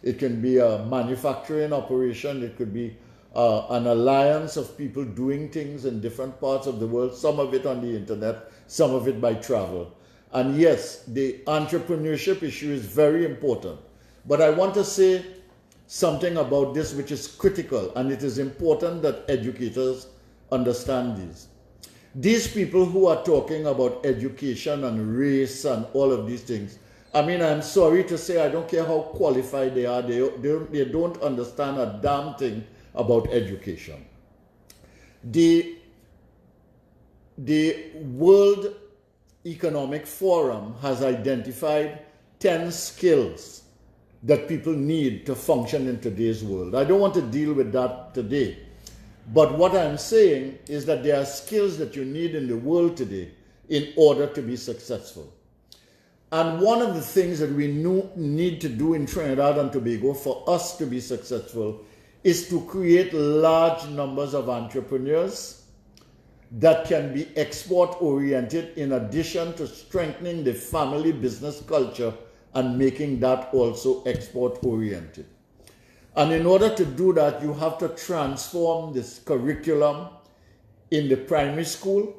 it can be a manufacturing operation, it could be an alliance of people doing things in different parts of the world, some of it on the internet, some of it by travel. And yes, the entrepreneurship issue is very important. But I want to say something about this which is critical, and it is important that educators understand these. These people who are talking about education and race and all of these things I mean, I'm sorry to say, I don't care how qualified they are, they don't understand a damn thing about education. The World Economic Forum has identified 10 skills that people need to function in today's world. I don't want to deal with that today. But what I'm saying is that there are skills that you need in the world today in order to be successful. And one of the things that we need to do in Trinidad and Tobago for us to be successful is to create large numbers of entrepreneurs that can be export-oriented, in addition to strengthening the family business culture and making that also export-oriented. And in order to do that, you have to transform this curriculum in the primary school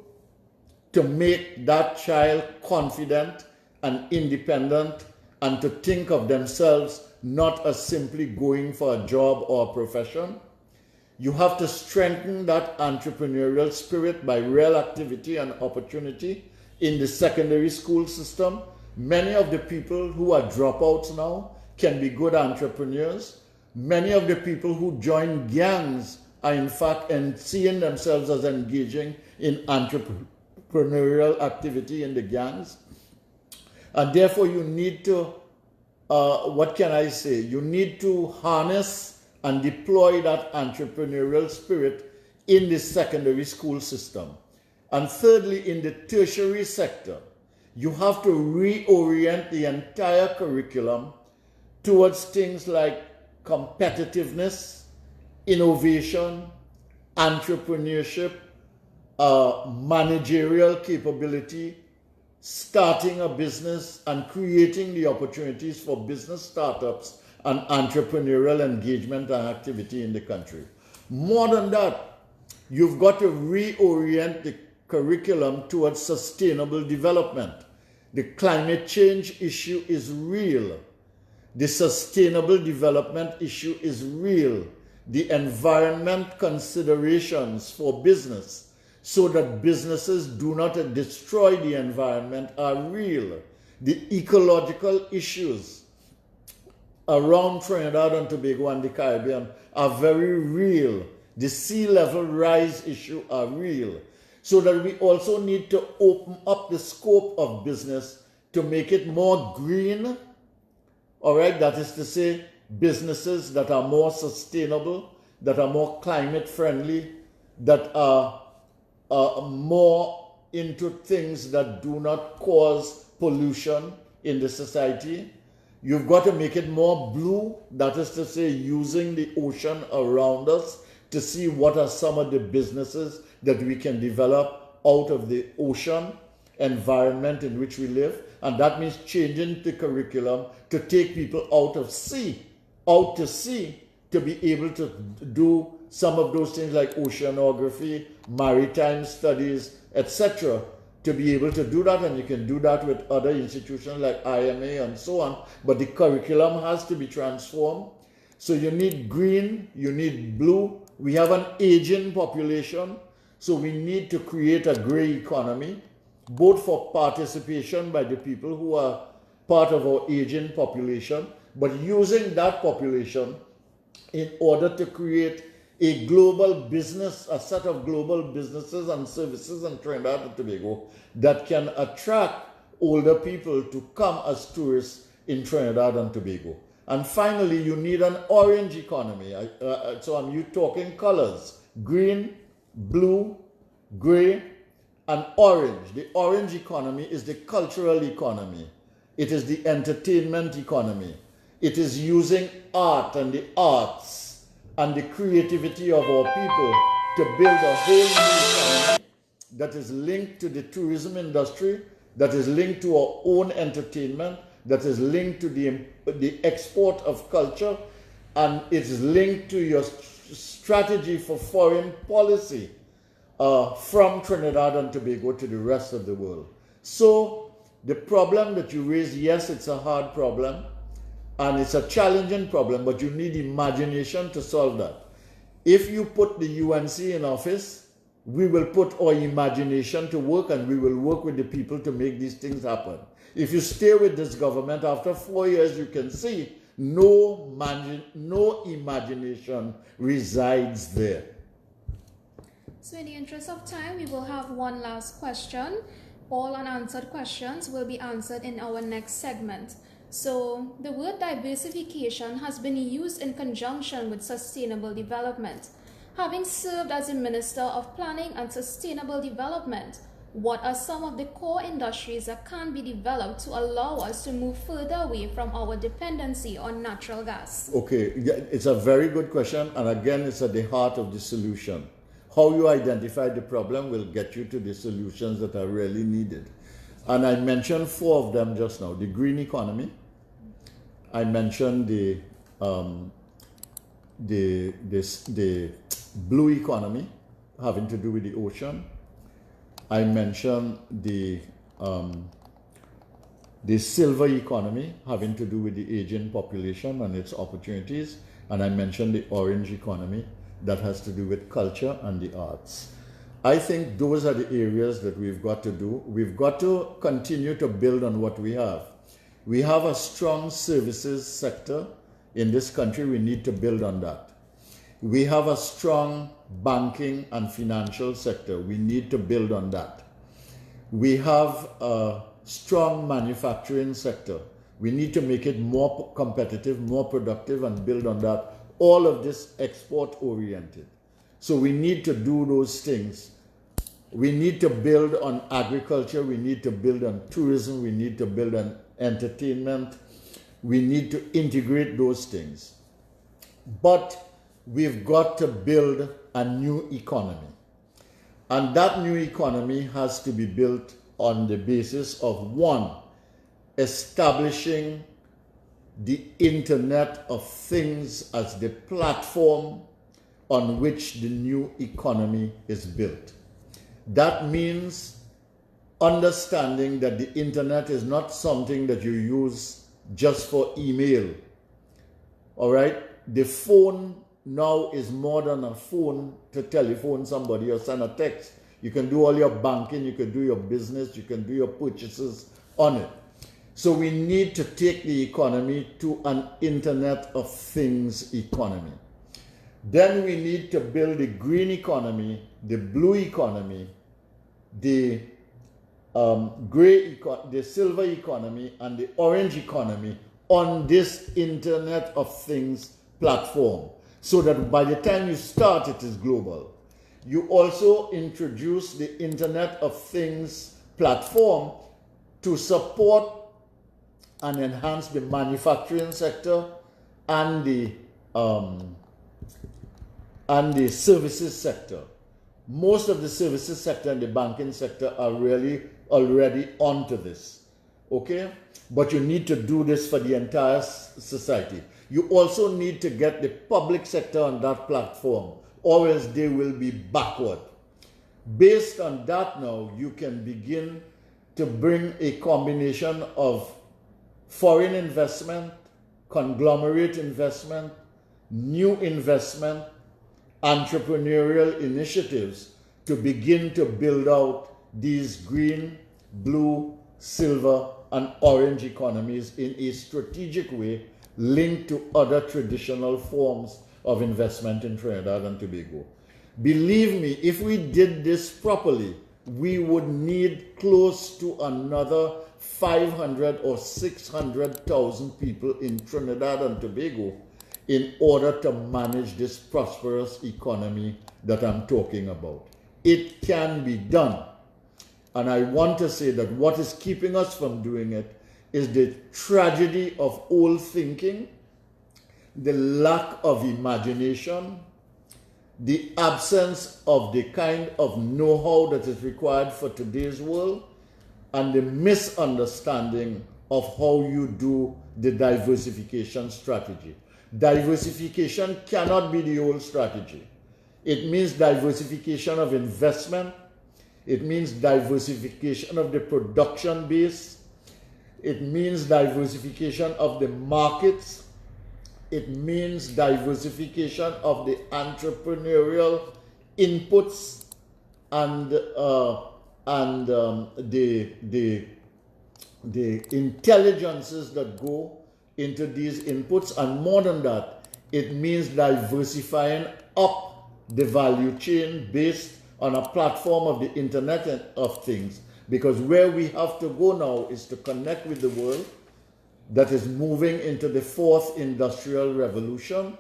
to make that child confident and independent, and to think of themselves not as simply going for a job or a profession. You have to strengthen that entrepreneurial spirit by real activity and opportunity in the secondary school system. Many of the people who are dropouts now can be good entrepreneurs. Many of the people who join gangs are in fact seeing themselves as engaging in entrepreneurial activity in the gangs. And therefore you need to, you need to harness and deploy that entrepreneurial spirit in the secondary school system. And thirdly, in the tertiary sector, you have to reorient the entire curriculum towards things like competitiveness, innovation, entrepreneurship, managerial capability, starting a business and creating the opportunities for business startups and entrepreneurial engagement and activity in the country. More than that, you've got to reorient the curriculum towards sustainable development. The climate change issue is real. The sustainable development issue is real. The environment considerations for business, so that businesses do not destroy the environment, are real. The ecological issues around Trinidad and Tobago and the Caribbean are very real. The sea level rise issue are real. So that we also need to open up the scope of business to make it more green. All right, that is to say, businesses that are more sustainable, that are more climate friendly, that are more into things that do not cause pollution in the society. You've got to make it more blue, that is to say, using the ocean around us to see what are some of the businesses that we can develop out of the ocean environment in which we live. And that means changing the curriculum to take people out to sea, to be able to do some of those things like oceanography, maritime studies, etc., to be able to do that. And you can do that with other institutions like IMA and so on. But the curriculum has to be transformed. So you need green, you need blue. We have an aging population, so we need to create a gray economy, both for participation by the people who are part of our aging population, but using that population in order to create a global business, a set of global businesses and services in Trinidad and Tobago that can attract older people to come as tourists in Trinidad and Tobago. And finally, you need an orange economy. So I'm talking colors: green, blue, gray, and orange. The orange economy is the cultural economy. It is the entertainment economy. It is using art and the arts and the creativity of our people to build a whole new economy that is linked to the tourism industry, that is linked to our own entertainment, that is linked to the export of culture, and it's linked to your strategy for foreign policy from Trinidad and Tobago to the rest of the world. So the problem that you raise, yes, it's a hard problem, and it's a challenging problem, but you need imagination to solve that. If you put the UNC in office, we will put our imagination to work and we will work with the people to make these things happen. If you stay with this government, after 4 years, you can see no imagination resides there. So in the interest of time, we will have one last question. All unanswered questions will be answered in our next segment. So the word diversification has been used in conjunction with sustainable development. Having served as the Minister of Planning and Sustainable Development, what are some of the core industries that can be developed to allow us to move further away from our dependency on natural gas? Okay, it's a very good question, and again, it's at the heart of the solution. How you identify the problem will get you to the solutions that are really needed. And I mentioned 4 of them just now. The green economy. I mentioned the blue economy having to do with the ocean. I mentioned the silver economy having to do with the aging population and its opportunities. And I mentioned the orange economy that has to do with culture and the arts. I think those are the areas that we've got to do. We've got to continue to build on what we have. We have a strong services sector in this country. We need to build on that. We have a strong banking and financial sector. We need to build on that. We have a strong manufacturing sector. We need to make it more competitive, more productive, and build on that. All of this export oriented. So we need to do those things. We need to build on agriculture. We need to build on tourism. We need to build on entertainment. We need to integrate those things. But we've got to build a new economy. And that new economy has to be built on the basis of, 1, establishing the Internet of Things as the platform on which the new economy is built. That means understanding that the Internet is not something that you use just for email. All right? The phone now is more than a phone to telephone somebody or send a text. You can do all your banking, you can do your business, you can do your purchases on it. So we need to take the economy to an Internet of Things economy. Then we need to build the green economy, the blue economy, the the silver economy, and the orange economy on this Internet of Things platform, so that by the time you start, it is global. You also introduce the Internet of Things platform to support and enhance the manufacturing sector and the services sector. Most of the services sector and the banking sector are really already onto this, okay? But you need to do this for the entire society. You also need to get the public sector on that platform, or else they will be backward. Based on that now, you can begin to bring a combination of foreign investment, conglomerate investment, new investment, entrepreneurial initiatives to begin to build out these green, blue, silver, and orange economies in a strategic way linked to other traditional forms of investment in Trinidad and Tobago. Believe me, if we did this properly, we would need close to another 500 or 600,000 people in Trinidad and Tobago in order to manage this prosperous economy that I'm talking about. It can be done. And I want to say that what is keeping us from doing it is the tragedy of old thinking, the lack of imagination, the absence of the kind of know-how that is required for today's world, and the misunderstanding of how you do the diversification strategy. Diversification cannot be the old strategy. It means diversification of investment. It means diversification of the production base. It means diversification of the markets. It means diversification of the entrepreneurial inputs and the intelligences that go into these inputs, and more than that, it means diversifying up the value chain based on a platform of the Internet of Things. Because where we have to go now is to connect with the world that is moving into the fourth industrial revolution,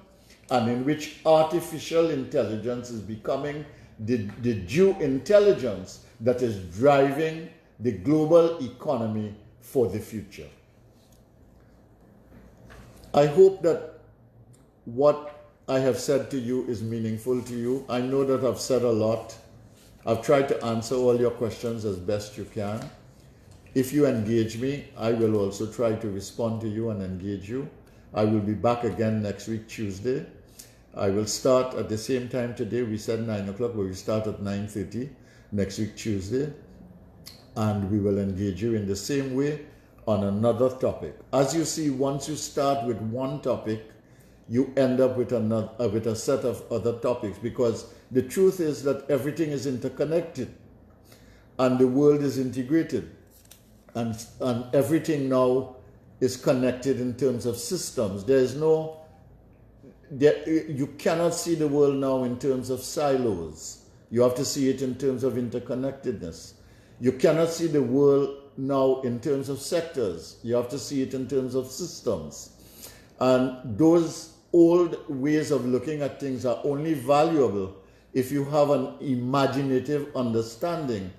and in which artificial intelligence is becoming the due intelligence that is driving the global economy for the future. I hope that what I have said to you is meaningful to you. I know that I've said a lot. I've tried to answer all your questions as best you can. If you engage me, I will also try to respond to you and engage you. I will be back again next week, Tuesday. I will start at the same time today. We said 9 o'clock, but we start at 9:30 next week, Tuesday. And we will engage you in the same way on another topic. As you see, once you start with one topic, you end up with with a set of other topics, because the truth is that everything is interconnected and the world is integrated, and everything now is connected in terms of systems. You cannot see the world now in terms of silos. You have to see it in terms of interconnectedness. You cannot see the world now in terms of sectors. You have to see it in terms of systems. And those old ways of looking at things are only valuable if you have an imaginative understanding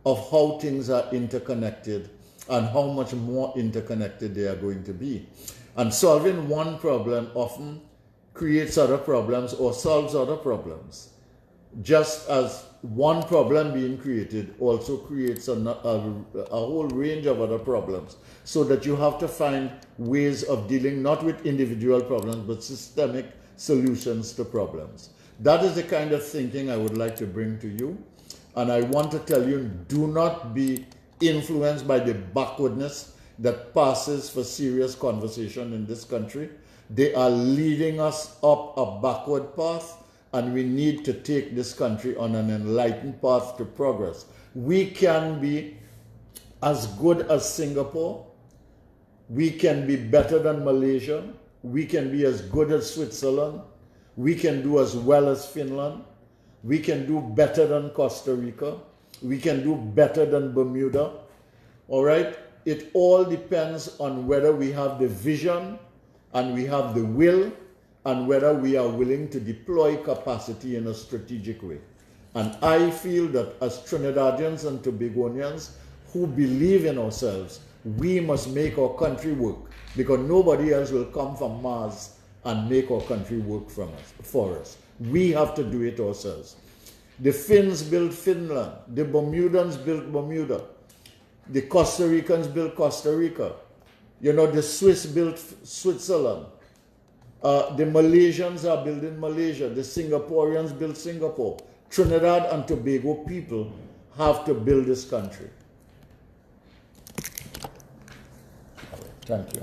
of how things are interconnected and how much more interconnected they are going to be. And solving one problem often creates other problems or solves other problems. Just as one problem being created also creates a whole range of other problems. So that you have to find ways of dealing not with individual problems, but systemic solutions to problems. That is the kind of thinking I would like to bring to you. And I want to tell you, do not be influenced by the backwardness that passes for serious conversation in this country. They are leading us up a backward path, and we need to take this country on an enlightened path to progress. We can be as good as Singapore. We can be better than Malaysia. We can be as good as Switzerland. We can do as well as Finland. We can do better than Costa Rica. We can do better than Bermuda. All right? It all depends on whether we have the vision and we have the will, and whether we are willing to deploy capacity in a strategic way. And I feel that as Trinidadians and Tobagonians who believe in ourselves, we must make our country work, because nobody else will come from Mars and make our country work for us. We have to do it ourselves. The Finns built Finland. The Bermudans built Bermuda. The Costa Ricans built Costa Rica. You know, the Swiss built Switzerland. The Malaysians are building Malaysia. The Singaporeans built Singapore. Trinidad and Tobago people have to build this country. Thank you.